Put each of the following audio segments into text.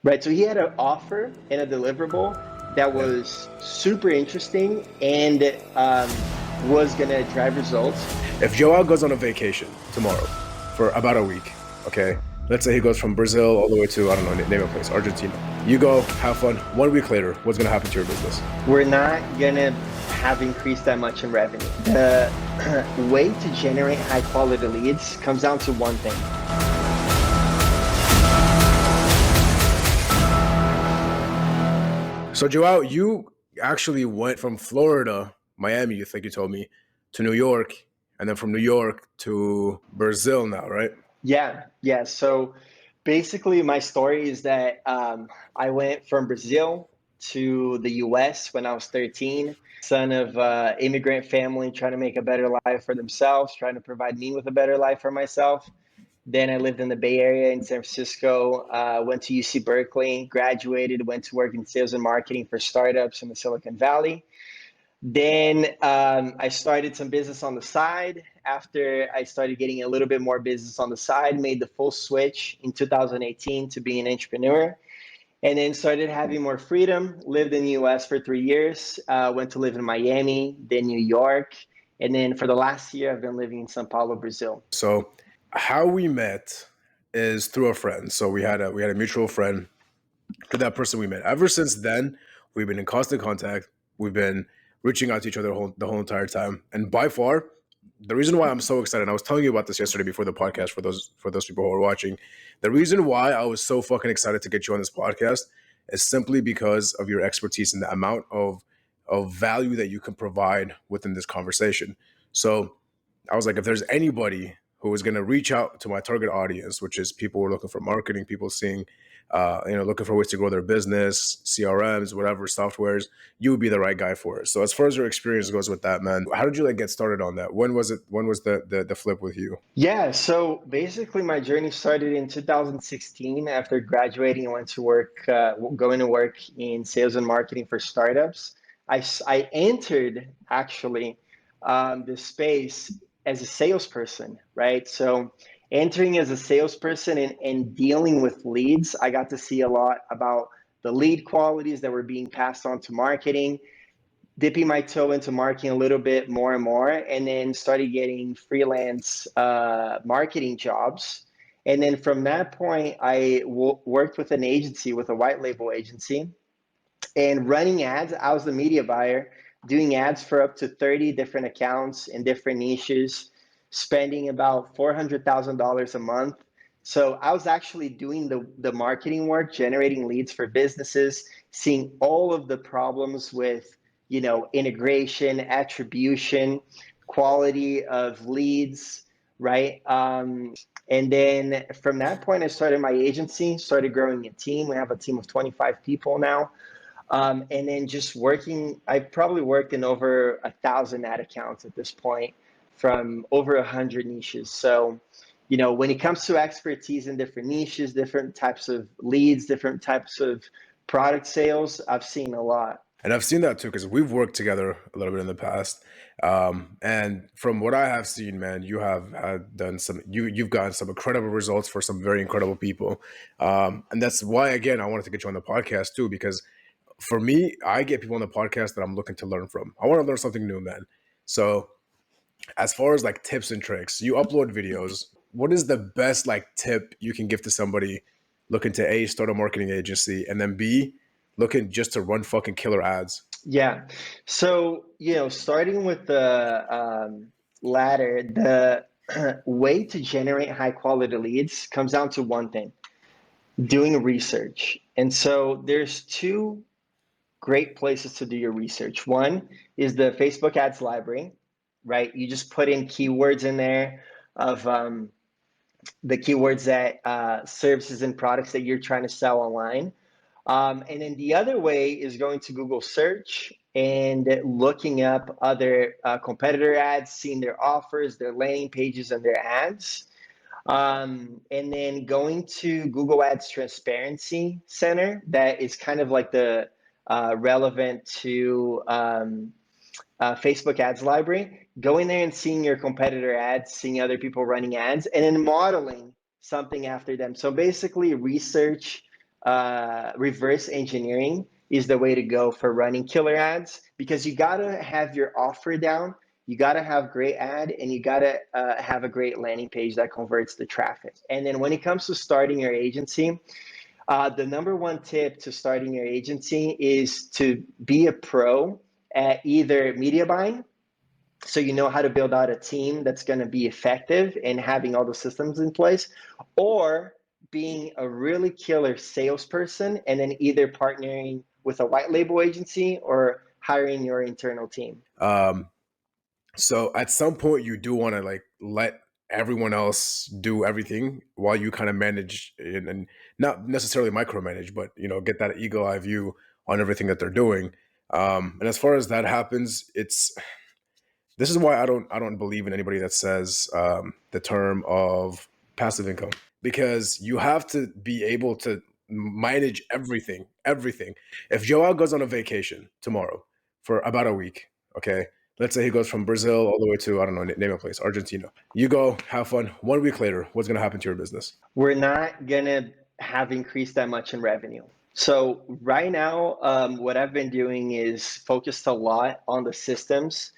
Right. So he had an offer and a deliverable that Yeah. was super interesting and was going to drive results. If Joao goes on a vacation tomorrow for about a week, okay, let's say he goes from Brazil all the way to, I don't know, name a place, Argentina. You go, have fun. 1 week later, what's going to happen to your business? We're not going to have increased that much in revenue. The way to generate high quality leads comes down to one thing. So, Joao, you actually went from Florida, Miami, you think you told me, to New York, and then from New York to Brazil now, right? Yeah, yeah. So basically, my story is that I went from Brazil to the US when I was 13, son of immigrant family trying to make a better life for themselves, trying to provide me with a better life for myself. Then I lived in the Bay Area in San Francisco, went to UC Berkeley, graduated, went to work in sales and marketing for startups in the Silicon Valley. Then I started some business on the side. After I started getting a little bit more business on the side, made the full switch in 2018 to be an entrepreneur, and then started having more freedom. Lived in the US for 3 years, went to live in Miami, then New York, and then for the last year, I've been living in Sao Paulo, Brazil. So, how we met is through a friend. So we had a mutual friend to that person we met. Ever since then, we've been in constant contact. We've been reaching out to each other the whole entire time. And by far, the reason why I'm so excited, and I was telling you about this yesterday before the podcast for those people who are watching, the reason why I was so fucking excited to get you on this podcast is simply because of your expertise and the amount of value that you can provide within this conversation. So I was like, if there's anybody who is going to reach out to my target audience, which is people who are looking for marketing, people seeing, looking for ways to grow their business, CRMs, whatever softwares, you would be the right guy for it. So as far as your experience goes with that, man, how did you like get started on that? When was it? When was the flip with you? Yeah, so basically, my journey started in 2016 after graduating. I went to work, going to work in sales and marketing for startups. I entered actually the space as a salesperson, right? So, entering as a salesperson and dealing with leads, I got to see a lot about the lead qualities that were being passed on to marketing, dipping my toe into marketing a little bit more and more, and then started getting freelance marketing jobs. And then from that point, I worked with an agency, with a white label agency, and running ads. I was the media buyer, doing ads for up to 30 different accounts in different niches, spending about $400,000 a month. So I was actually doing the marketing work, generating leads for businesses, seeing all of the problems with, integration, attribution, quality of leads, right? And then from that point, I started my agency, started growing a team. We have a team of 25 people now. And then just working, I probably worked in over 1,000 ad accounts at this point from over 100 niches. So, when it comes to expertise in different niches, different types of leads, different types of product sales, I've seen a lot. And I've seen that too because we've worked together a little bit in the past. And from what I have seen, man, you have had done some. You've gotten some incredible results for some very incredible people. And that's why, again, I wanted to get you on the podcast too because for me, I get people on the podcast that I'm looking to learn from. I want to learn something new, man. So as far as like tips and tricks, you upload videos. What is the best like tip you can give to somebody looking to A, start a marketing agency, and then B, looking just to run fucking killer ads? Yeah. So, starting with the latter, the way to generate high quality leads comes down to one thing: doing research. And so there's two great places to do your research. One is the Facebook ads library, right? You just put in keywords in there of the keywords that services and products that you're trying to sell online. And then the other way is going to Google search and looking up other competitor ads, seeing their offers, their landing pages, and their ads. And then going to Google Ads Transparency Center, that is kind of like the relevant to Facebook Ads Library. Going there and seeing your competitor ads, seeing other people running ads, and then modeling something after them. So basically, research reverse engineering is the way to go for running killer ads, because you gotta have your offer down, you gotta have great ad, and you gotta have a great landing page that converts the traffic. And then when it comes to starting your agency, the number one tip to starting your agency is to be a pro at either media buying, so you know how to build out a team that's going to be effective and having all the systems in place, or being a really killer salesperson and then either partnering with a white label agency or hiring your internal team. So at some point you do want to like let everyone else do everything while you kind of manage and not necessarily micromanage, but get that eagle eye view on everything that they're doing. And as far as that happens, this is why I don't believe in anybody that says the term of passive income, because you have to be able to manage everything. If Joao goes on a vacation tomorrow for about a week, okay, let's say he goes from Brazil all the way to, I don't know, name a place, Argentina. You go have fun. 1 week later, what's going to happen to your business? We're not going to have increased that much in revenue. So right now, what I've been doing is focused a lot on the systems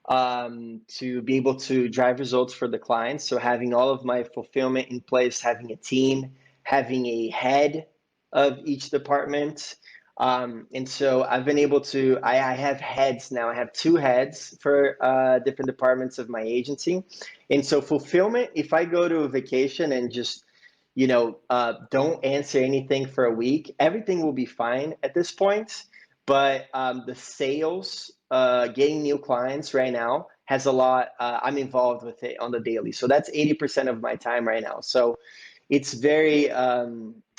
to be able to drive results for the clients. So having all of my fulfillment in place, having a team, having a head of each department. And so I've been able to, I have heads now. I have two heads for different departments of my agency. And so fulfillment, if I go to a vacation and just, don't answer anything for a week, everything will be fine at this point. But the sales, getting new clients right now has a lot. I'm involved with it on the daily, so that's 80% of my time right now. So it's very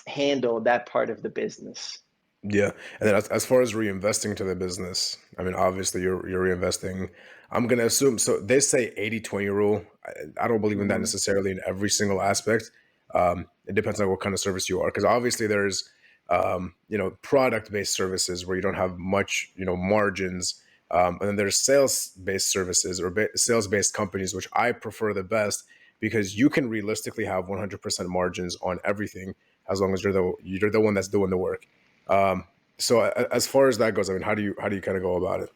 handled, that part of the business. Yeah, and then as far as reinvesting to the business, I mean, obviously you're reinvesting. I'm gonna assume, so they say 80-20 rule. I don't believe in that Mhm. necessarily in every single aspect. It depends on what kind of service you are, because obviously there's product-based services where you don't have much margins, and then there's sales-based services or sales-based companies, which I prefer the best, because you can realistically have 100% margins on everything as long as you're the one that's doing the work. Um, so as far as that goes, I mean, how do you kind of go about it?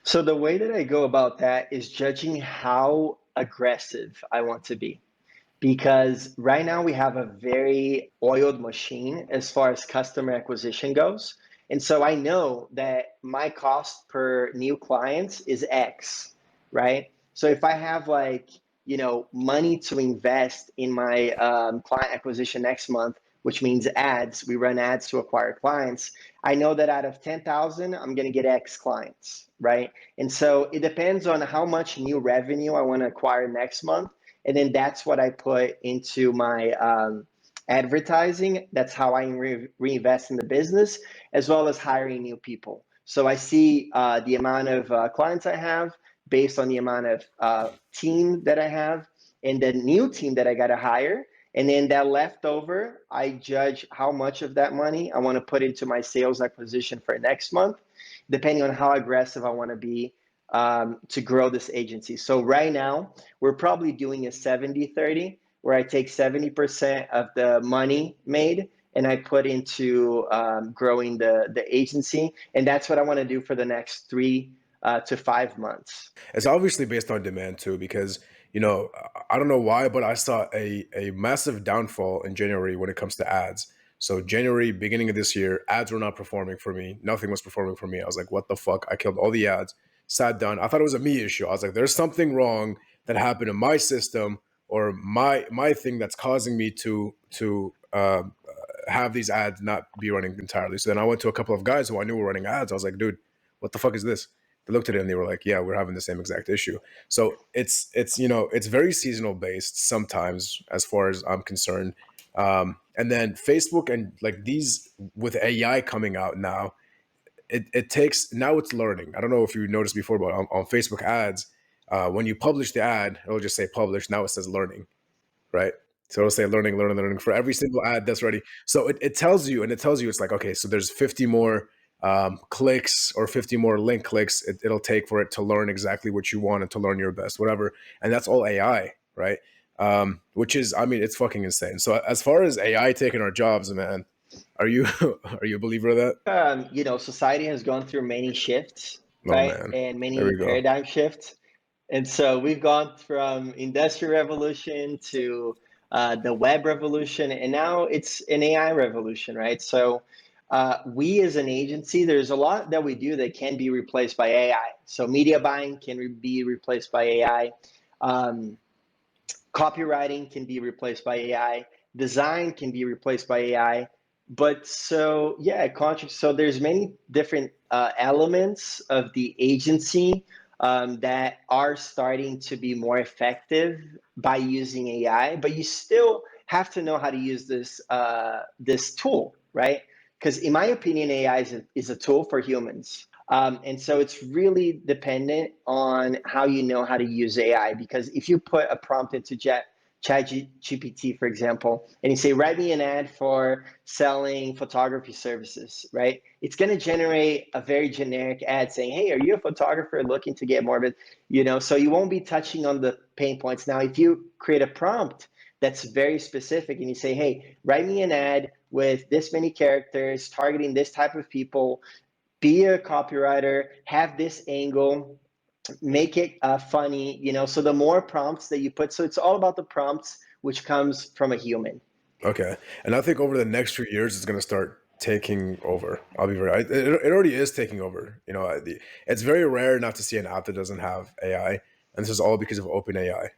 So the way that I go about that is judging how aggressive I want to be. Because right now we have a very oiled machine as far as customer acquisition goes. And so I know that my cost per new client is X, right? So if I have money to invest in my client acquisition next month, which means ads, we run ads to acquire clients. I know that out of 10,000, I'm going to get X clients, right? And so it depends on how much new revenue I want to acquire next month, and then that's what I put into my advertising. That's how I reinvest in the business, as well as hiring new people. So I see the amount of clients I have based on the amount of team that I have and the new team that I got to hire. And then that leftover, I judge how much of that money I want to put into my sales acquisition for next month, depending on how aggressive I want to be to grow this agency. So right now, we're probably doing a 70-30, where I take 70% of the money made and I put into growing the agency. And that's what I want to do for the next 3 to 5 months. It's obviously based on demand too, because I don't know why, but I saw a massive downfall in January when it comes to ads. So January, beginning of this year, ads were not performing for me. Nothing was performing for me. I was like, what the fuck? I killed all the ads, sat down. I thought it was a me issue. I was like, there's something wrong that happened in my system or my thing that's causing me to have these ads not be running entirely. So then I went to a couple of guys who I knew were running ads. I was like, dude, what the fuck is this? They looked at it and they were like, yeah, we're having the same exact issue. So it's very seasonal based sometimes, as far as I'm concerned. And then Facebook and like these, with AI coming out now, it takes, now it's learning. I don't know if you noticed before, but on Facebook ads, when you publish the ad, it'll just say publish. Now it says learning, right? So it'll say learning, learning, learning for every single ad that's ready. So it tells you, and it tells you it's like, okay, so there's 50 more clicks or 50 more link clicks it'll take for it to learn exactly what you want and to learn your best, whatever. And that's all AI, right? Which is, I mean, it's fucking insane. So as far as AI taking our jobs, man, Are you are you a believer of that? Society has gone through many shifts, Oh right? man, And there many we go. paradigm shifts. And so we've gone from industrial revolution to the web revolution, and now it's an AI revolution, right? So we as an agency, there's a lot that we do that can be replaced by AI. So media buying can be replaced by AI. Um, Copywriting can be replaced by AI, design can be replaced by AI. But so yeah, so there's many different elements of the agency that are starting to be more effective by using AI. But you still have to know how to use this tool, right? Because in my opinion, AI is a tool for humans. And so it's really dependent on how you know how to use AI. Because if you put a prompt into ChatGPT, for example, and you say, write me an ad for selling photography services, right? It's going to generate a very generic ad saying, hey, are you a photographer looking to get more of it? So you won't be touching on the pain points. Now, if you create a prompt that's very specific and you say, hey, write me an ad with this many characters targeting this type of people, be a copywriter, have this angle, make it funny, so the more prompts that you put, so it's all about the prompts, which comes from a human. Okay, and I think over the next few years, it's going to start taking over. I'll be very. It already is taking over. It's very rare not to see an app that doesn't have AI, and this is all because of OpenAI,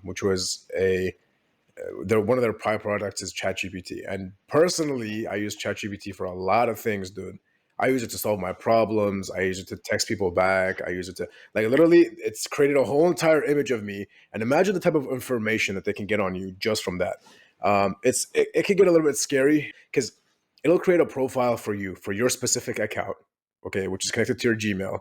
which was one of their prior products is ChatGPT. And personally, I use ChatGPT for a lot of things, dude. I use it to solve my problems. I use it to text people back. I use it to literally, it's created a whole entire image of me. And imagine the type of information that they can get on you just from that. It can get a little bit scary because it'll create a profile for you for your specific account, okay, which is connected to your Gmail,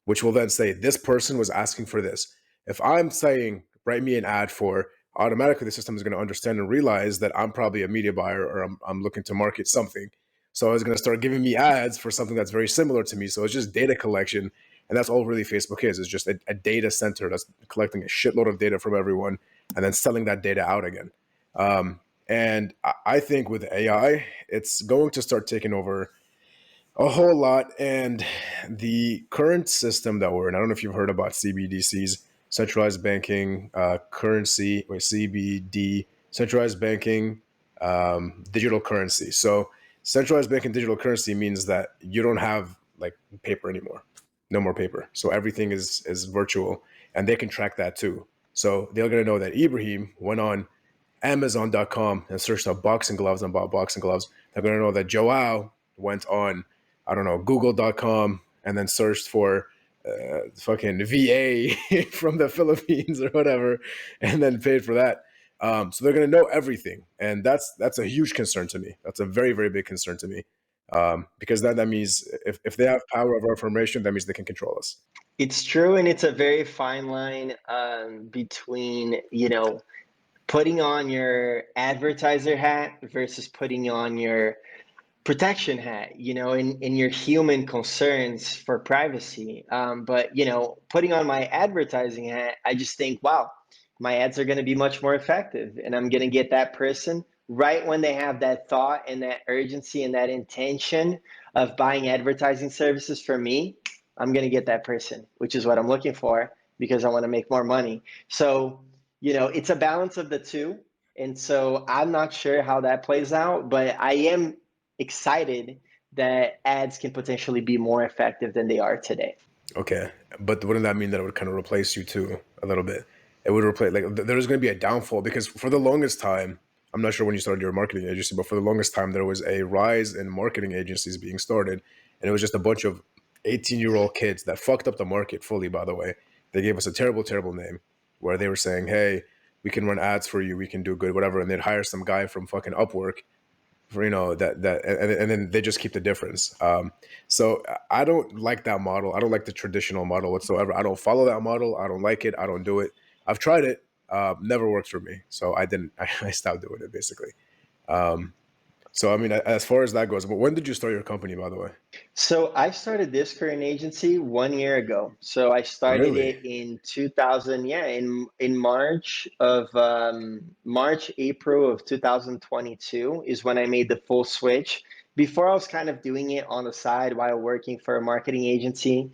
which will then say this person was asking for this. If I'm saying write me an ad for, automatically the system is going to understand and realize that I'm probably a media buyer or I'm looking to market something. So it's going to start giving me ads for something that's very similar to me. So it's just data collection. And that's all really Facebook is. It's just a data center that's collecting a shitload of data from everyone and then selling that data out again. And I think with AI, it's going to start taking over a whole lot. And the current system that we're in, I don't know if you've heard about CBDCs, centralized banking, currency, or CBD, centralized banking, digital currency. So centralized banking digital currency means that you don't have like paper anymore, no more paper. So everything is virtual, and they can track that too. So they're going to know that Ibrahim went on Amazon.com and searched up boxing gloves and bought boxing gloves. They're going to know that Joao went on, I don't know, Google.com and then searched for fucking VA from the Philippines or whatever, and then paid for that. So they're going to know everything, and that's a huge concern to me. That's a very very big concern to me, because that means if they have power over information, that means they can control us. It's true, and it's a very fine line between putting on your advertiser hat versus putting on your protection hat, in your human concerns for privacy. But, putting on my advertising hat, I just think, wow, my ads are going to be much more effective. And I'm going to get that person right when they have that thought and that urgency and that intention of buying advertising services from me. I'm going to get that person, which is what I'm looking for because I want to make more money. So, it's a balance of the two. And so I'm not sure how that plays out, but I am excited that ads can potentially be more effective than they are today. Okay, but wouldn't that mean that it would kind of replace you too a little bit? It would replace there's going to be a downfall because for the longest time, I'm not sure when you started your marketing agency, but for the longest time there was a rise in marketing agencies being started, and it was just a bunch of 18-year-old kids that fucked up the market fully. By the way, they gave us a terrible, terrible name where they were saying, "Hey, we can run ads for you, we can do good, whatever," and they'd hire some guy from fucking Upwork for and then they just keep the difference. So I don't like that model. I don't like the traditional model whatsoever. I don't follow that model. I don't like it. I don't do it. I've tried it. Never worked for me. So I didn't. I stopped doing it basically. Um, So I mean, as far as that goes, but when did you start your company, by the way? So I started this current agency 1 year ago. So I started Really? it in 2000, yeah, in March, April of 2022 is when I made the full switch. Before I was kind of doing it on the side while working for a marketing agency.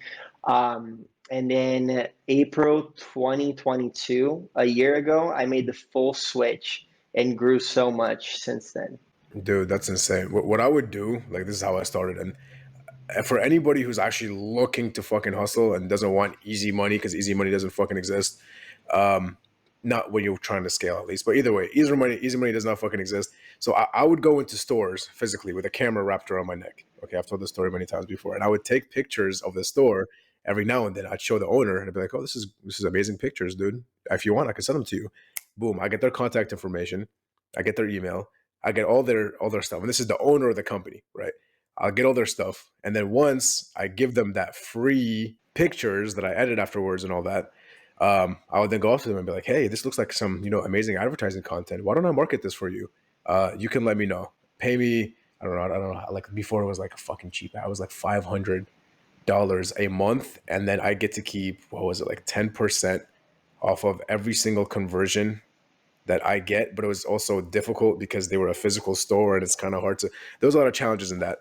And then April 2022, a year ago, I made the full switch and grew so much since then. Dude, that's insane. What I would do, like this is how I started, and for anybody who's actually looking to fucking hustle and doesn't want easy money because easy money doesn't fucking exist, um, not when you're trying to scale at least, but either way, easy money does not fucking exist. So I would go into stores physically with a camera wrapped around my neck. Okay, I've told this story many times before, and I would take pictures of the store every now and then. I'd show the owner, and I'd be like, "Oh, this is amazing pictures, dude. If you want, I can send them to you." Boom, I get their contact information, I get their email, I get all their stuff, and this is the owner of the company, right? I'll get all their stuff, and then once I give them that free pictures that I edit afterwards and all that, I would then go off to them and be like, "Hey, this looks like some amazing advertising content. Why don't I market this for you? You can let me know. Pay me. I don't know. Like before, it was like a fucking cheap. I was like $500 a month, and then I get to keep what was it like 10% off of every single conversion that I get, but it was also difficult because they were a physical store and it's kind of hard to. There was a lot of challenges in that.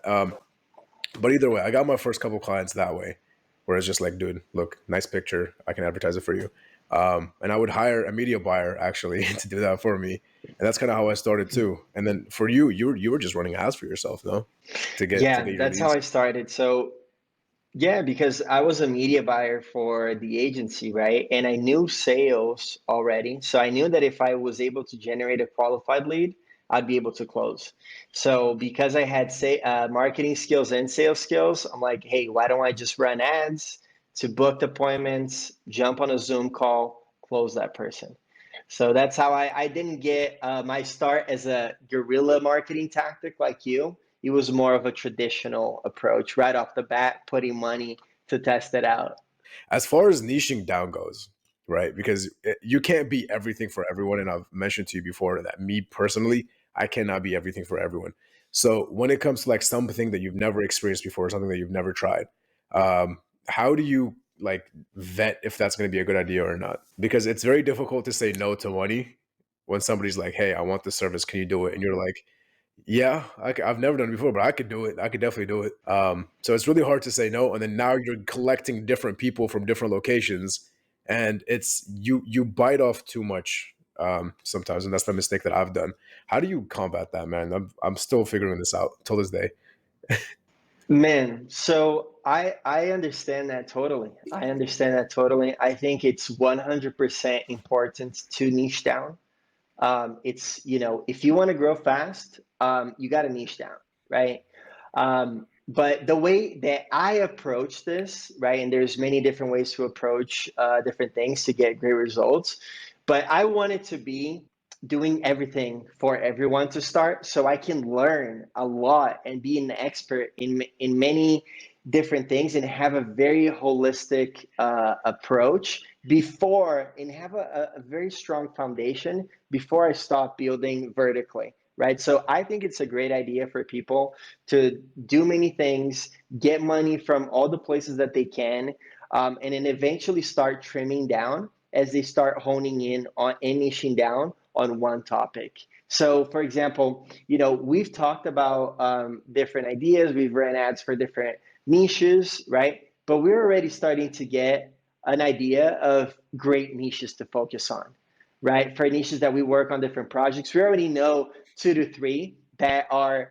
But either way, I got my first couple clients that way, where it's just like, dude, look, nice picture, I can advertise it for you. And I would hire a media buyer actually to do that for me, and that's kind of how I started too. And then for you, you were just running ads for yourself, no, to Yeah, get your that's how leads. I started. So yeah, because I was a media buyer for the agency, right? And I knew sales already. So I knew that if I was able to generate a qualified lead, I'd be able to close. So because I had say marketing skills and sales skills, I'm like, hey, why don't I just run ads to book appointments, jump on a Zoom call, close that person. So that's how I didn't get my start as a guerrilla marketing tactic like you. It was more of a traditional approach right off the bat, putting money to test it out. As far as niching down goes, right? Because you can't be everything for everyone. And I've mentioned to you before that me personally, I cannot be everything for everyone. So when it comes to like something that you've never experienced before, something that you've never tried, um, how do you like vet if that's going to be a good idea or not? Because it's very difficult to say no to money when somebody's like, "Hey, I want this service. Can you do it?" And you're like, yeah, I've never done it before, but I could do it. I could definitely do it. So it's really hard to say no. And then now you're collecting different people from different locations, and it's you bite off too much sometimes, and that's the mistake that I've done. How do you combat that, man? I'm still figuring this out till this day. Man, so I understand that totally. I understand that totally. I think it's 100% important to niche down. It's, if you want to grow fast, you got to niche down, right? But the way that I approach this, right, and there's many different ways to approach different things to get great results, but I want it to be doing everything for everyone to start so I can learn a lot and be an expert in many different things and have a very holistic approach before and have a very strong foundation before I stop building vertically, right? So I think it's a great idea for people to do many things, get money from all the places that they can, and then eventually start trimming down as they start honing in on and niching down on one topic. So, for example, we've talked about different ideas, we've ran ads for different niches, right? But we're already starting to get an idea of great niches to focus on, right? For niches that we work on different projects, we already know 2 to 3 that are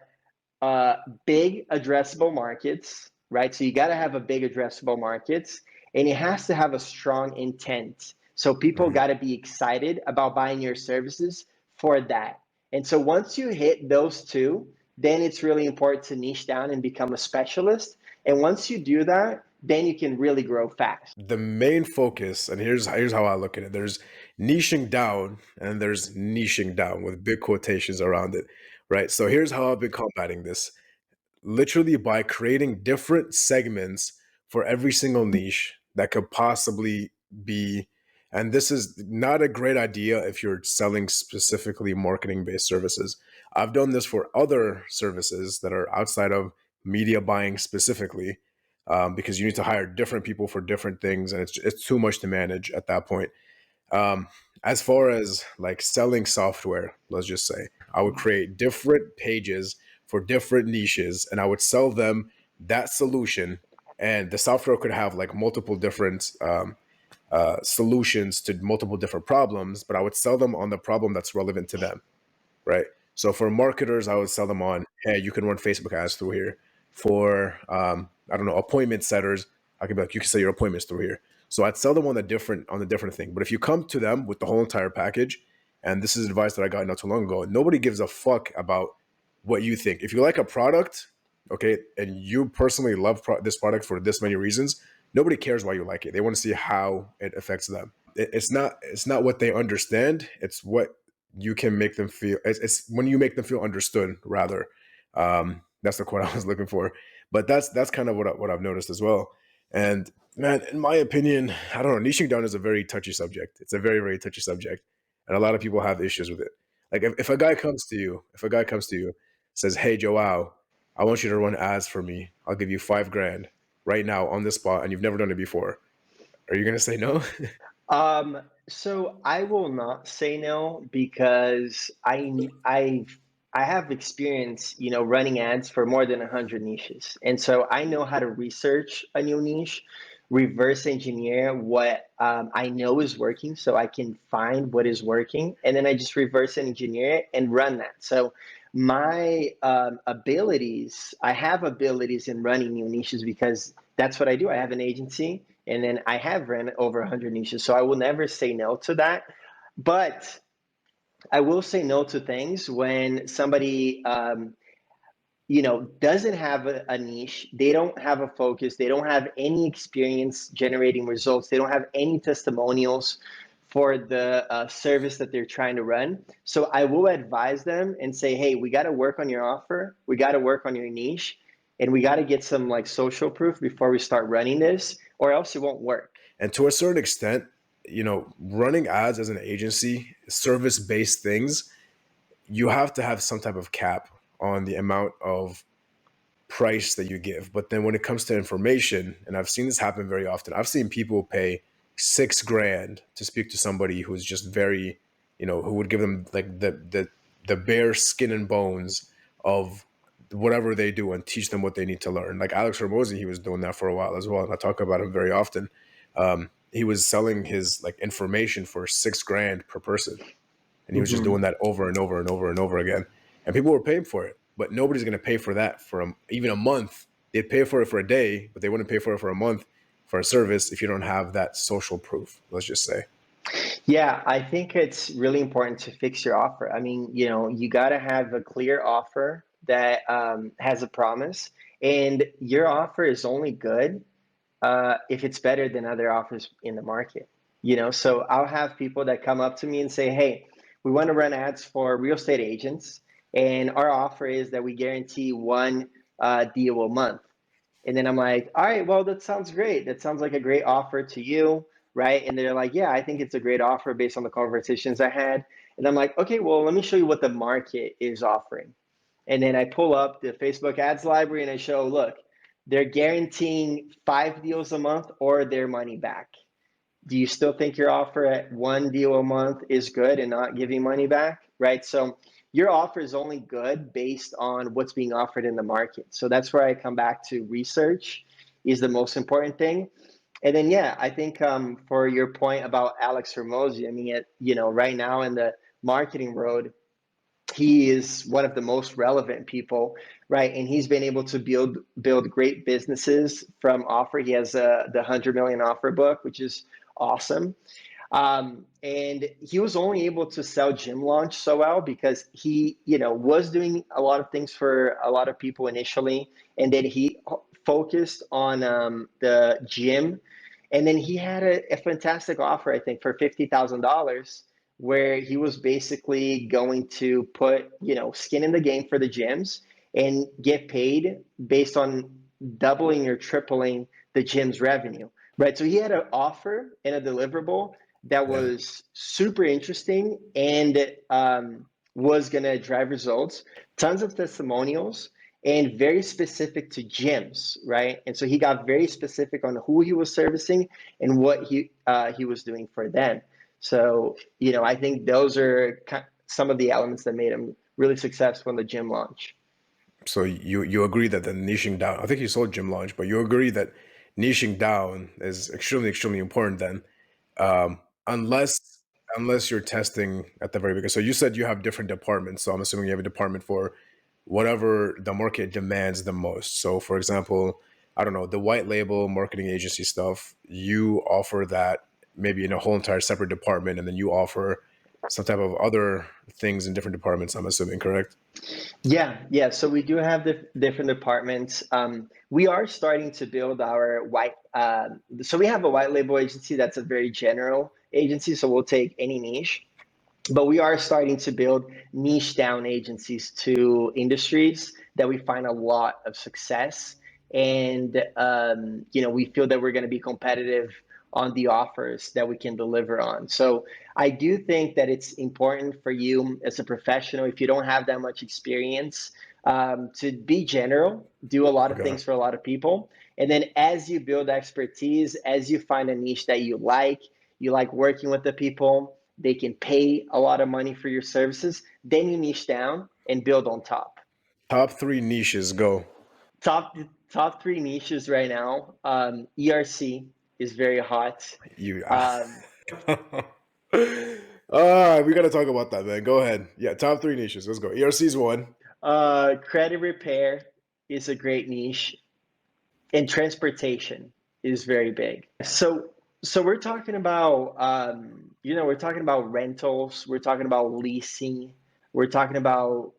uh, big addressable markets, right? So you got to have a big addressable markets, and it has to have a strong intent. So people Mhm. got to be excited about buying your services for that. And so once you hit those two, then it's really important to niche down and become a specialist. And once you do that, then you can really grow fast. The main focus, and here's how I look at it. There's niching down, and there's niching down with big quotations around it, right? So here's how I've been combating this. Literally by creating different segments for every single niche that could possibly be. And this is not a great idea if you're selling specifically marketing based services. I've done this for other services that are outside of media buying specifically, because you need to hire different people for different things, and it's too much to manage at that point. Um, as far as like selling software, let's just say, I would create different pages for different niches and I would sell them that solution. And the software could have like multiple different solutions to multiple different problems, but I would sell them on the problem that's relevant to them, right? So for marketers, I would sell them on, hey, you can run Facebook ads through here. For I don't know, appointment setters, I could be like, you can sell your appointments through here. So I'd sell them on the different thing. But if you come to them with the whole entire package, and this is advice that I got not too long ago, nobody gives a fuck about what you think. If you like a product, okay, and you personally love this product for this many reasons, nobody cares why you like it. They want to see how it affects them. It's not what they understand. It's what you can make them feel. It's when you make them feel understood, rather. That's the quote I was looking for. But that's kind of what I've noticed as well. And man, in my opinion, I don't know. Niching down is a very touchy subject. It's a very very touchy subject, and a lot of people have issues with it. Like if a guy comes to you, says, "Hey Joao, I want you to run ads for me. I'll give you 5 grand right now on the spot, and you've never done it before." Are you gonna say no? So I will not say no because I have experience, running ads for more than 100 niches. And so I know how to research a new niche, reverse engineer what I know is working so I can find what is working. And then I just reverse engineer it and run that. So my abilities, I have abilities in running new niches because that's what I do. I have an agency and then I have ran over 100 niches. So I will never say no to that. But I will say no to things when somebody, doesn't have a niche. They don't have a focus. They don't have any experience generating results. They don't have any testimonials for the service that they're trying to run. So I will advise them and say, hey, we got to work on your offer. We got to work on your niche. And we got to get some like social proof before we start running this, or else it won't work. And to a certain extent, running ads as an agency, service based things, you have to have some type of cap on the amount of price that you give. But then when it comes to information, and I've seen this happen very often, I've seen people pay 6 grand to speak to somebody who's just very, who would give them like the bare skin and bones of whatever they do and teach them what they need to learn. Like Alex Ramosi, he was doing that for a while as well, and I talk about him very often. He was selling his like information for 6 grand per person, and he was just Mm-hmm. doing that over and over and over and over again, and people were paying for it. But nobody's going to pay for that for even a month. They'd pay for it for a day, but they wouldn't pay for it for a month for a service if you don't have that social proof. Let's just say. Yeah, I think it's really important to fix your offer. I mean, you got to have a clear offer that has a promise, and your offer is only good if it's better than other offers in the market. So I'll have people that come up to me and say, "Hey, we want to run ads for real estate agents, and our offer is that we guarantee one deal a month." And then I'm like, all right, well, that sounds great. That sounds like a great offer to you, right? And they're like, yeah, I think it's a great offer based on the conversations I had. And I'm like, okay, well, let me show you what the market is offering. And then I pull up the Facebook ads library and I show, look, they're guaranteeing 5 deals a month or their money back. Do you still think your offer at 1 deal a month is good and not giving money back, right? So your offer is only good based on what's being offered in the market. So that's where I come back to research is the most important thing. And then, yeah, I think for your point about Alex Hermosi, I mean, right now in the marketing road, he is one of the most relevant people, right? And he's been able to build great businesses from offer. He has the 100 million offer book, which is awesome. And he was only able to sell Gym Launch so well because he, was doing a lot of things for a lot of people initially, and then he focused on the gym, and then he had a fantastic offer, I think, for $50,000, where he was basically going to put, skin in the game for the gyms and get paid based on doubling or tripling the gym's revenue, right? So he had an offer and a deliverable that Yeah. was super interesting, and was going to drive results, tons of testimonials, and very specific to gyms, right? And so he got very specific on who he was servicing and what he was doing for them. So, I think those are some of the elements that made him really successful in the gym launch. So you agree that the niching down, I think you sold gym launch, but you agree that niching down is extremely important then, unless you're testing at the very beginning. So you said you have different departments. So I'm assuming you have a department for whatever the market demands the most. So for example, I don't know, the white label marketing agency stuff, you offer that maybe in a whole entire separate department, and then you offer some type of other things in different departments, I'm assuming, correct? Yeah. So we do have the different departments. We are starting to build our white. So we have a white label agency that's a very general agency. So we'll take any niche, but we are starting to build niche down agencies to industries that we find a lot of success, and we feel that we're going to be competitive on the offers that we can deliver on. So I do think that it's important for you as a professional, if you don't have that much experience, to be general, do a lot of Okay. things for a lot of people, and then as you build expertise, as you find a niche that you like working with the people, they can pay a lot of money for your services, then you niche down and build on top. Top three niches, go. Top top three niches right now. ERC is very hot. You. Um, We gotta talk about that, man. Go ahead. Yeah, top three niches. Let's go. ERC's one. Credit repair is a great niche, and transportation is very big. So we're talking about we're talking about rentals, we're talking about leasing, we're talking about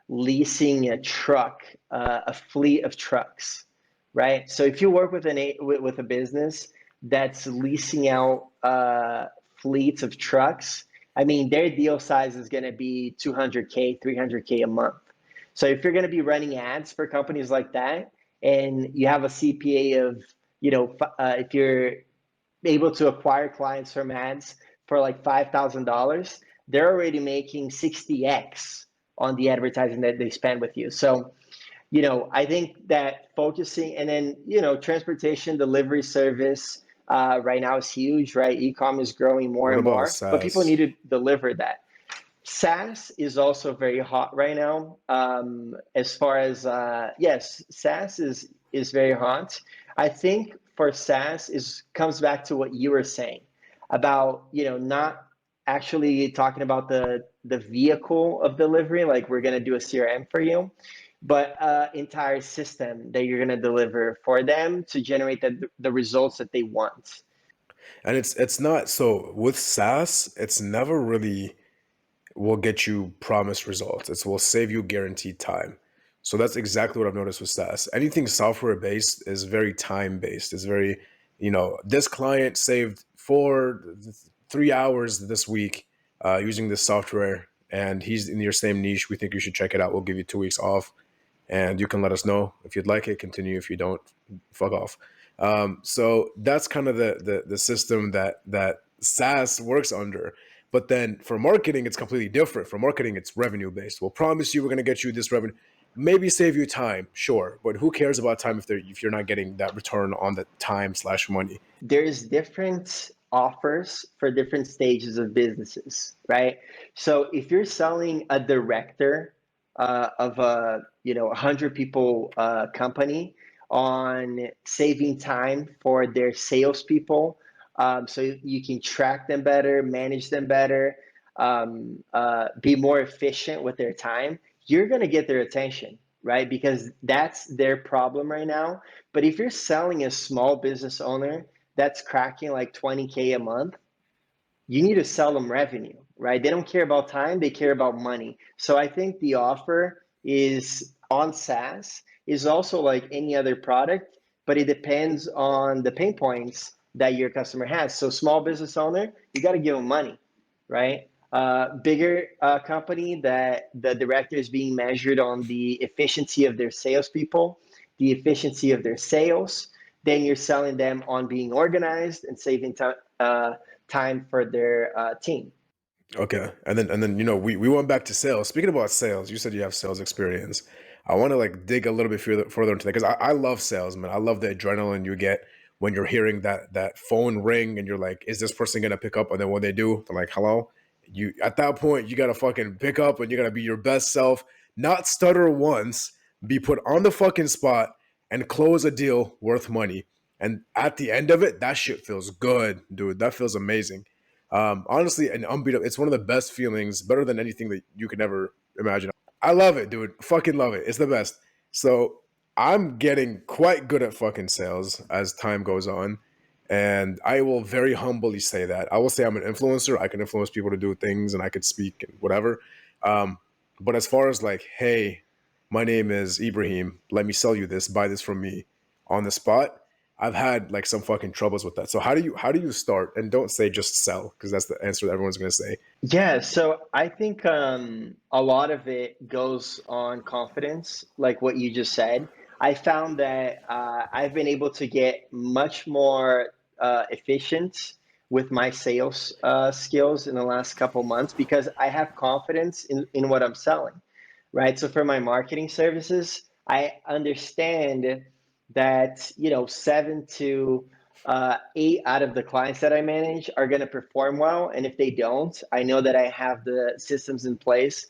leasing a truck, a fleet of trucks, right? So if you work with with a business that's leasing out fleets of trucks, I mean their deal size is going to be 200K, 300K a month. So if you're going to be running ads for companies like that, and you have a CPA of, if you're able to acquire clients from ads for like $5,000, they're already making 60x on the advertising that they spend with you. So, I think that focusing, and then, transportation delivery service right now is huge, right? E-com is growing more What and about more, but people SaaS? need to deliver that. SaaS is also very hot right now. As far as yes, SaaS is very hot. I think for SaaS is comes back to what you were saying about not actually talking about the vehicle of delivery, like we're gonna do a CRM for you, but entire system that you're gonna deliver for them to generate the results that they want. And it's not so with SaaS, it's never really will get you promised results. It will save you guaranteed time. So that's exactly what I've noticed with SaaS. Anything software based is very time based. It's very, this client saved 3 hours this week using this software, and he's in your same niche. We think you should check it out. We'll give you 2 weeks off, and you can let us know if you'd like it. Continue. If you don't, fuck off. So that's kind of the system that SaaS works under. But then for marketing, it's completely different. For marketing, it's revenue based. We'll promise you we're going to get you this revenue, maybe save you time, sure, but who cares about time if you're not getting that return on the time/money? There's different offers for different stages of businesses, right? So if you're selling a director of a 100 people company on saving time for their salespeople, so you can track them better, manage them better, be more efficient with their time, you're going to get their attention, right? Because that's their problem right now. But if you're selling a small business owner that's cracking like 20K a month, you need to sell them revenue, right? They don't care about time, they care about money. So I think the offer is on SaaS is also like any other product, but it depends on the pain points that your customer has. So small business owner, you got to give them money, right? Bigger company that the director is being measured on the efficiency of their salespeople, the efficiency of their sales, then you're selling them on being organized and saving time for their team. Okay. And then we went back to sales. Speaking about sales, you said you have sales experience. I want to like dig a little bit further into that because I love sales, man. I love the adrenaline you get when you're hearing that phone ring and you're like, is this person gonna pick up? And then when they do, they're like, hello. You at that point you gotta fucking pick up and you gotta be your best self, not stutter once, be put on the fucking spot and close a deal worth money. And at the end of it, that shit feels good, dude. That feels amazing. Honestly, an unbeatable. It's one of the best feelings, better than anything that you could ever imagine. I love it, dude. Fucking love it. It's the best. So I'm getting quite good at fucking sales as time goes on. And I will very humbly say that. I will say I'm an influencer. I can influence people to do things and I could speak and whatever. Um, but as far as like, hey, my name is Ibrahim. Let me sell you this. Buy this from me on the spot. I've had like some fucking troubles with that. So how do you start? And don't say just sell because that's the answer that everyone's gonna say. Yeah, so I think a lot of it goes on confidence, like what you just said. I found that I've been able to get much more efficient with my sales skills in the last couple months because I have confidence in what I'm selling, right? So for my marketing services, I understand that, 7 to 8 out of the clients that I manage are going to perform well. And if they don't, I know that I have the systems in place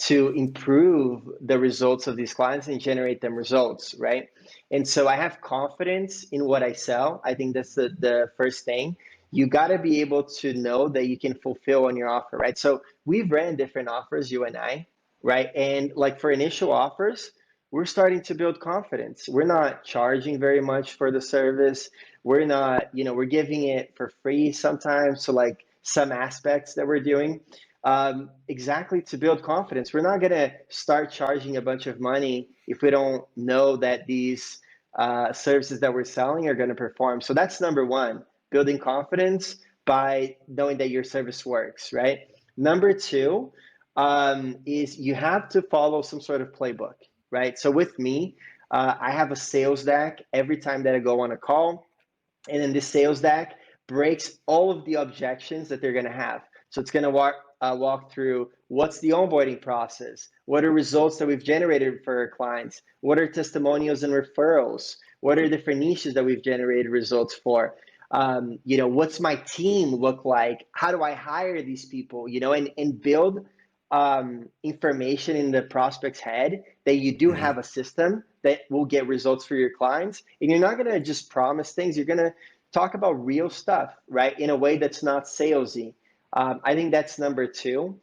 to improve the results of these clients and generate them results, right? And so I have confidence in what I sell. I think that's the first thing. You got to be able to know that you can fulfill on your offer, right? So we've ran different offers, you and I, right? And like for initial offers, we're starting to build confidence. We're not charging very much for the service. We're not, we're giving it for free sometimes. So like some aspects that we're doing, exactly to build confidence. We're not going to start charging a bunch of money if we don't know that these services that we're selling are going to perform. So that's number one, building confidence by knowing that your service works, right? Number two, is you have to follow some sort of playbook, right? So with me, I have a sales deck every time that I go on a call, and then this sales deck breaks all of the objections that they're going to have. So it's going to walk through what's the onboarding process, what are results that we've generated for our clients, what are testimonials and referrals, what are different niches that we've generated results for. What's my team look like? How do I hire these people? And build information in the prospect's head that you do Mhm. have a system that will get results for your clients. And you're not going to just promise things, you're going to talk about real stuff, right? In a way that's not salesy. I think that's number two.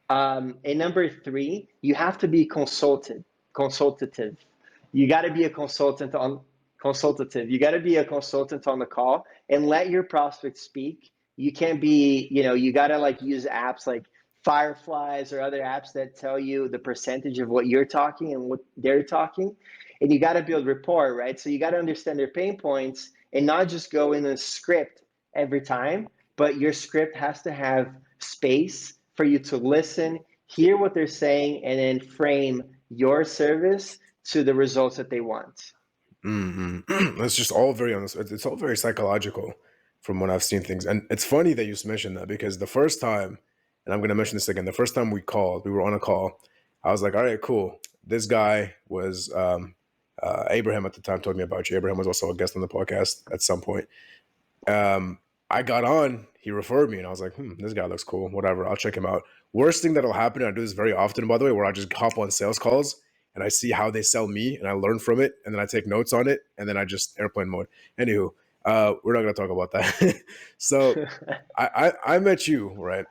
And number three, you have to be consultative. You got to be a consultative. You got to be a consultant on the call and let your prospect speak. You can't be, you got to like use apps like Fireflies or other apps that tell you the percentage of what you're talking and what they're talking. And you got to build rapport, right? So you got to understand their pain points and not just go in a script every time, but your script has to have space for you to listen, hear what they're saying, and then frame your service to the results that they want. Mm-hmm. It's just all very honest. It's all very psychological from when I've seen things. And it's funny that you just mentioned that because the first time, and I'm going to mention this again, the first time we were on a call, I was like, all right, cool. This guy was Abraham at the time told me about you. Abraham was also a guest on the podcast at some point. I got on, he referred me, and I was like, this guy looks cool. Whatever, I'll check him out. Worst thing that'll happen, I do this very often, by the way, where I just hop on sales calls and I see how they sell me and I learn from it and then I take notes on it and then I just airplane mode. Anywho, we're not gonna talk about that. So I met you, right?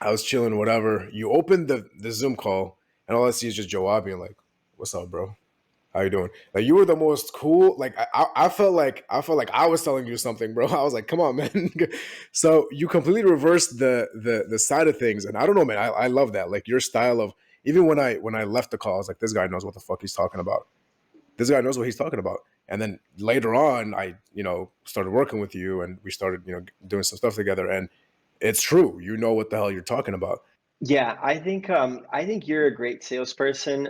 I was chilling, whatever. You opened the Zoom call and all I see is just Joab being like, "What's up, bro? How you doing?" Like you were the most cool. Like I felt like I was telling you something, bro. I was like, come on, man. So you completely reversed the side of things, and I don't know, man. I love that. Like your style of even when I left the call, I was like, this guy knows what the fuck he's talking about. This guy knows what he's talking about. And then later on, I started working with you, and we started doing some stuff together, and it's true. You know what the hell you're talking about. Yeah, I think you're a great salesperson.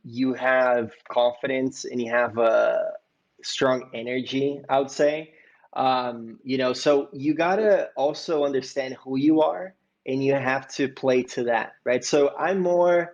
You have confidence and you have a strong energy, I would say. So you gotta also understand who you are and you have to play to that, right? So I'm more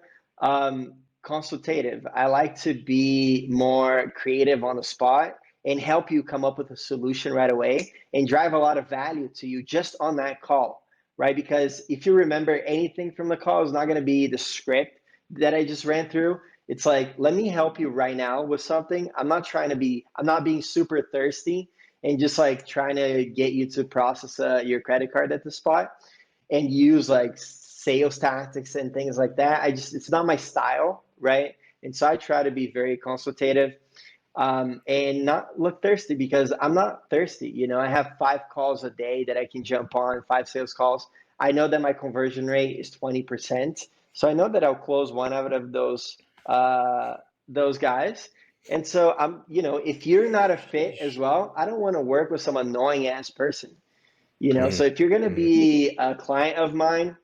consultative. I like to be more creative on the spot and help you come up with a solution right away and drive a lot of value to you just on that call, right? Because if you remember anything from the call, is not going to be the script that I just ran through. It's like, let me help you right now with something. I'm not being super thirsty and just like trying to get you to process your credit card at the spot and use like sales tactics and things like that. It's not my style, right? And so I try to be very consultative and not look thirsty because I'm not thirsty. You know, I have 5 calls a day that I can jump on, 5 sales calls. I know that my conversion rate is 20%. So I know that I'll close one out of those guys. And so if you're not a fit as well, I don't want to work with some annoying ass person. You know, so Mhm. if you're going to Mhm. be a client of mine,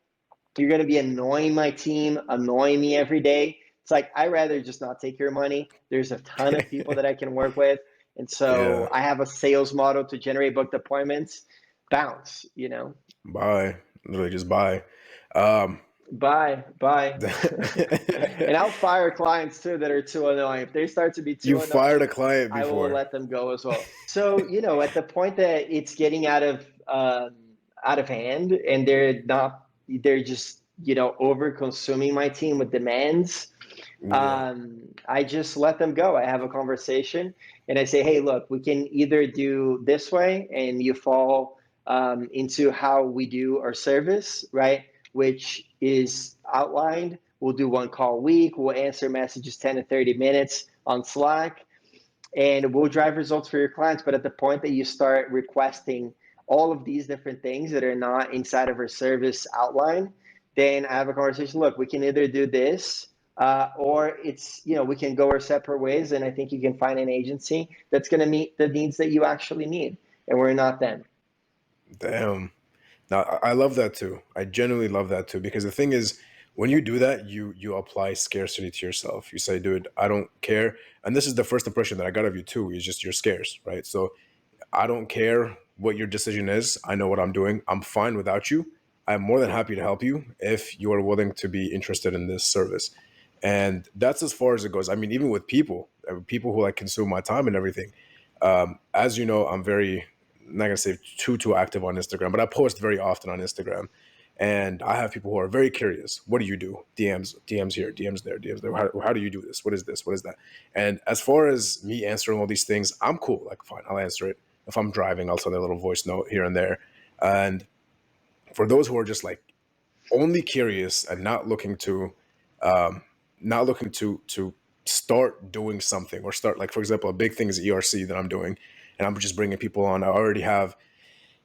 you're going to be annoying my team, annoying me every day. It's like, I rather just not take your money. There's a ton of people that I can work with. And so Yeah. I have a sales model to generate booked appointments, bounce, you know, Bye. Literally just bye. Um, bye. And I'll fire clients too that are too annoying. If they start to be you too fired a annoying, client I will before. let them go as well. So, at the point that it's getting out of hand and they're just, over consuming my team with demands, Yeah. I just let them go. I have a conversation and I say, hey, look, we can either do this way and you fall into how we do our service, right? Which is outlined. We'll do 1 call a week. We'll answer messages 10 to 30 minutes on Slack and we'll drive results for your clients. But at the point that you start requesting all of these different things that are not inside of our service outline, then I have a conversation. Look, we can either do this or we can go our separate ways. And I think you can find an agency that's going to meet the needs that you actually need. And we're not them. Damn. Now I love that too. I genuinely love that too because the thing is, when you do that, you apply scarcity to yourself. You say, "Dude, I don't care," and this is the first impression that I got of you too. Is just you're scarce, right? So I don't care what your decision is. I know what I'm doing. I'm fine without you. I'm more than happy to help you if you are willing to be interested in this service. And that's as far as it goes. I mean, even with people who like consume my time and everything. As you know, I'm very not gonna say too active on Instagram, but I post very often on Instagram. And I have people who are very curious. What do you do? DMs here, DMs there, DMs there. How do you do this? What is this? What is that? And as far as me answering all these things, I'm cool. Like, fine, I'll answer it. If I'm driving, I'll send a little voice note here and there. And for those who are just like only curious and um, not looking to start doing something or start like for example, a big thing is ERC that I'm doing, and I'm just bringing people on. I already have,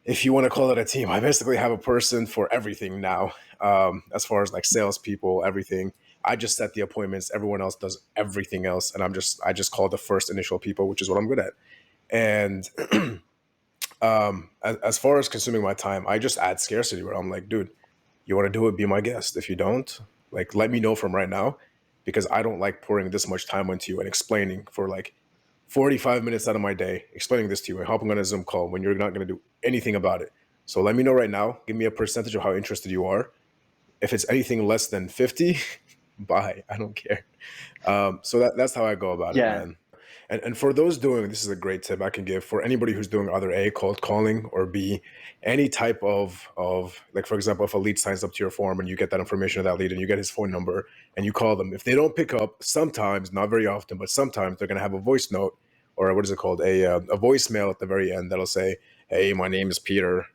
if you want to call it a team, I basically have a person for everything now. As far as like salespeople, everything. I just set the appointments. Everyone else does everything else, and I just call the first initial people, which is what I'm good at. And as far as consuming my time, I just add scarcity where I'm like, dude, you want to do it, be my guest. If you don't, like, let me know from right now, because I don't like pouring this much time into you and explaining for like 45 minutes out of my day, explaining this to you and hopping on a Zoom call when you're not going to do anything about it. So let me know right now. Give me a percentage of how interested you are. If it's anything less than 50, bye. I don't care. So that's how I go about it, Yeah. man. And for those doing, this is a great tip I can give for anybody who's doing either A, cold calling, or B, any type of like, for example, if a lead signs up to your form and you get that information of that lead and you get his phone number and you call them. If they don't pick up, sometimes, not very often, but sometimes they're gonna have a voice note, or what is it called? A voicemail at the very end that'll say, "Hey, my name is Peter.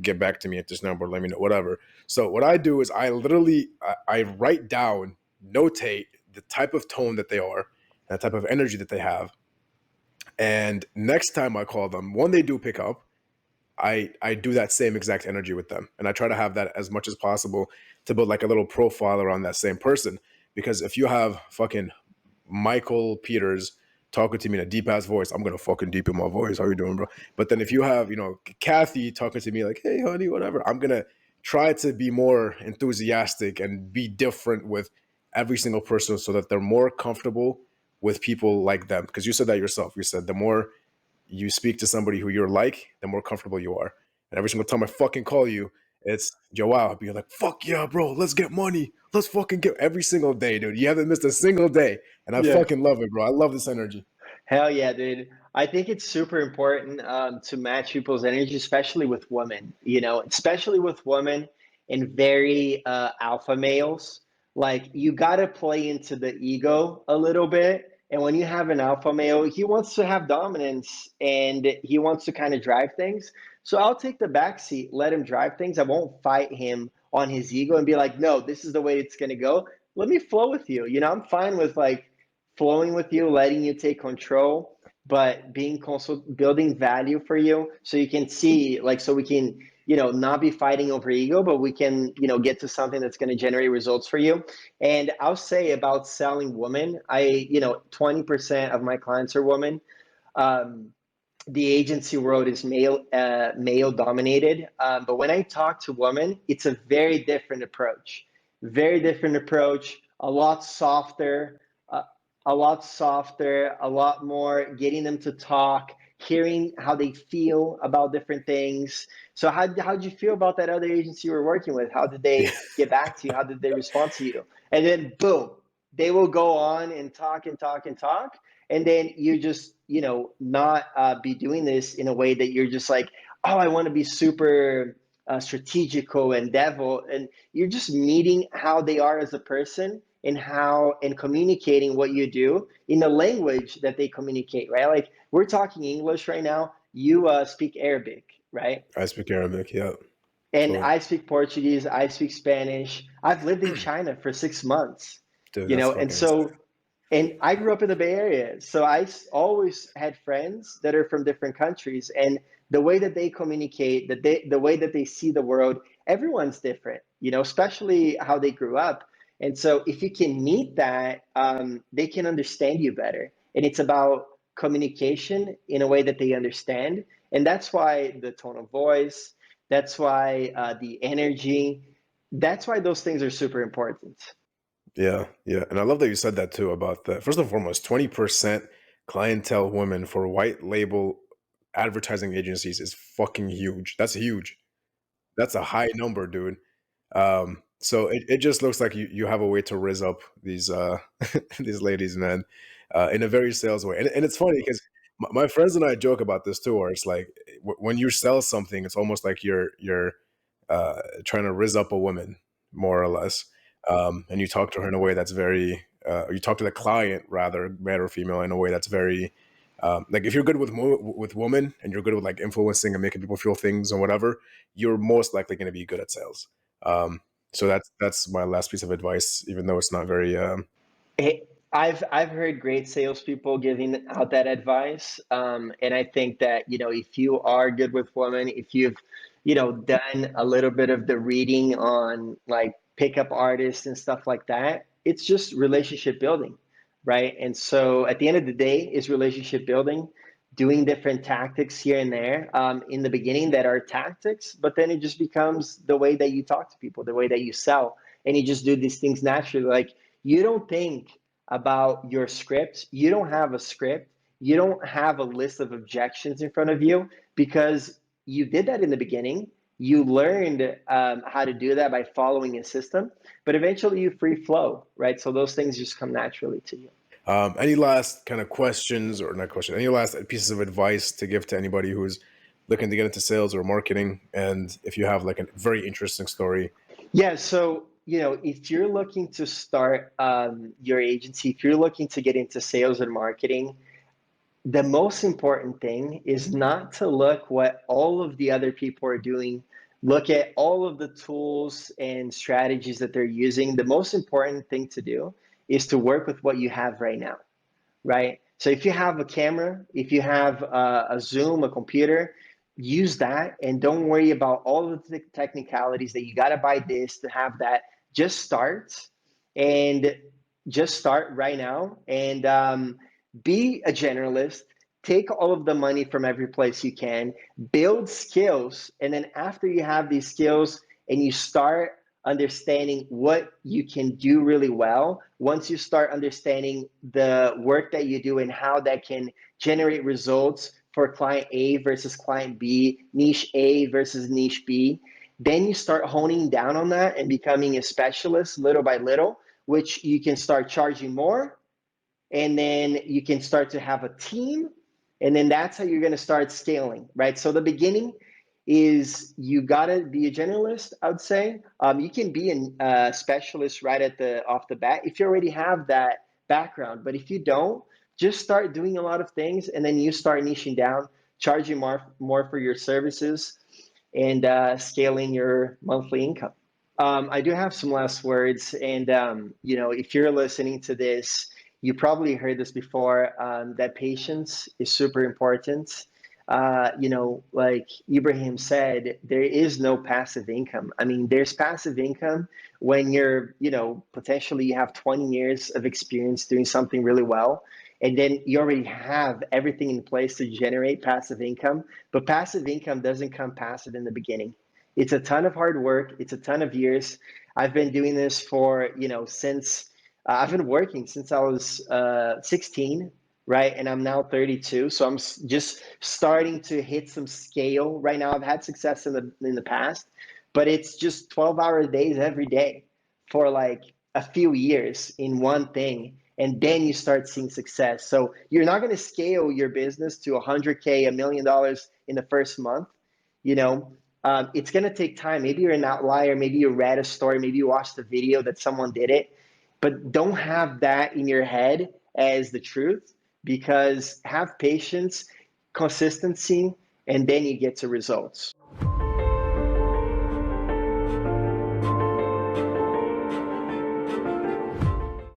Get back to me at this number. Let me know, whatever." So what I do is I literally I write down, notate the type of tone that they are, that type of energy that they have. And next time I call them, when they do pick up, I do that same exact energy with them. And I try to have that as much as possible to build like a little profile around that same person. Because if you have fucking Michael Peters talking to me in a deep ass voice, I'm gonna fucking deepen my voice. How you doing, bro? But then if you have, Kathy talking to me like, "Hey, honey, whatever," I'm gonna try to be more enthusiastic and be different with every single person so that they're more comfortable with people like them. Because you said that yourself. You said the more you speak to somebody who you're like, the more comfortable you are. And every single time I fucking call you, It's Joao being like, fuck yeah, bro, let's get money. Let's fucking get every single day, dude. You haven't missed a single day. And I Yeah. fucking love it, bro. I love this energy. Hell yeah, dude. I think it's super important to match people's energy, especially with women, especially with women and very alpha males. Like, you got to play into the ego a little bit. And when you have an alpha male, he wants to have dominance and he wants to kind of drive things. So I'll take the back seat, let him drive things. I won't fight him on his ego and be like, no, this is the way it's going to go. Let me flow with you. I'm fine with like flowing with you, letting you take control, but building value for you so you can see, like, so we can, not be fighting over ego, but we can, get to something that's going to generate results for you. And I'll say about selling women, 20% of my clients are women. Um, the agency world is male dominated. But when I talk to women, it's a very different approach, a lot softer, uh, a lot more getting them to talk, hearing how they feel about different things. So how did you feel about that other agency you were working with? How did Yeah. they get back to you? How did they respond to you? And then boom, they will go on and talk and talk and talk, and then you just not be doing this in a way that you're just like, oh, I want to be super strategical and devil, and you're just meeting how they are as a person and communicating what you do in the language that they communicate, right? Like, we're talking English right now, you speak Arabic, right? I speak Arabic. Yeah. And Fluent. I speak Portuguese, I speak Spanish. I've lived in China for 6 months, Dude, that's and fucking insane. so, and I grew up in the Bay Area. So always had friends that are from different countries. And the way that they communicate, the way that they see the world, everyone's different, especially how they grew up. And so if you can meet that, they can understand you better. And it's about communication in a way that they understand. And that's why the tone of voice, that's why the energy, that's why those things are super important. Yeah, yeah. And I love that you said that too about the first and foremost, 20% clientele women for white label advertising agencies is fucking huge. That's huge. That's a high number, dude. So it just looks like you have a way to rizz up these these ladies, man, in a very sales way. And it's funny because my friends and I joke about this too, where it's like when you sell something, it's almost like you're trying to rizz up a woman, more or less. And you talk to her in a way that's very, you talk to the client rather, male or female, in a way that's very, like if you're good with women and you're good with like influencing and making people feel things and whatever, you're most likely going to be good at sales. Um, so that's my last piece of advice, even though it's not very. Hey, I've heard great salespeople giving out that advice, and I think that if you are good with women, if you've done a little bit of the reading on like pickup artists and stuff like that, it's just relationship building, right? And so at the end of the day, is relationship building, doing different tactics here and there in the beginning that are tactics, but then it just becomes the way that you talk to people, the way that you sell, and you just do these things naturally, like. You don't think about your script. You don't have a script. You don't have a list of objections in front of you because you did that in the beginning. You learned how to do that by following a system, but eventually you free flow, right? So those things just come naturally to you. Any last kind of questions or not question? Any last pieces of advice to give to anybody who's looking to get into sales or marketing? And if you have like a very interesting story. Yeah, so if you're looking to start your agency, if you're looking to get into sales and marketing, the most important thing is not to look what all of the other people are doing. Look at all of the tools and strategies that they're using. The most important thing to do is to work with what you have right now, right? So if you have a camera, if you have a Zoom, a computer, use that and don't worry about all of the technicalities that you got to buy this to have that. Just start and just start right now and be a generalist. Take all of the money from every place you can, build skills, and then after you have these skills and you start understanding what you can do really well, once you start understanding the work that you do and how that can generate results for client A versus client B, niche A versus niche B, Then you start honing down on that and becoming a specialist little by little, which you can start charging more, and then you can start to have a team, and then that's how you're going to start scaling, right? So the beginning is you got to be a generalist, I would say. You can be a specialist right at the off the bat if you already have that background, but if you don't, just start doing a lot of things, and then you start niching down, charging more for your services, and scaling your monthly income. I do have some last words, and if you're listening to this, you probably heard this before. That patience is super important. Like Ibrahim said, there is no passive income. I mean, there's passive income when you're, potentially you have 20 years of experience doing something really well, and then you already have everything in place to generate passive income. But passive income doesn't come passive in the beginning. It's a ton of hard work. It's a ton of years. I've been doing this for, since I've been working since I was 16, right? And I'm now 32. So I'm just starting to hit some scale right now. I've had success in the past, but it's just 12-hour days every day for like a few years in one thing. And then you start seeing success. So you're not going to scale your business to 100K, $1 million in the first month. It's going to take time. Maybe you're an outlier. Maybe you read a story. Maybe you watched a video that someone did it. But don't have that in your head as the truth, because have patience, consistency, and then you get to results.